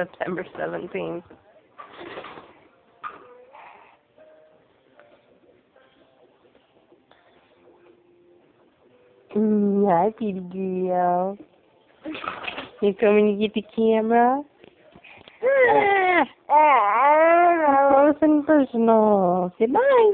September 17th. Hi, pretty girl. You coming to get the camera? Close and personal. Say bye.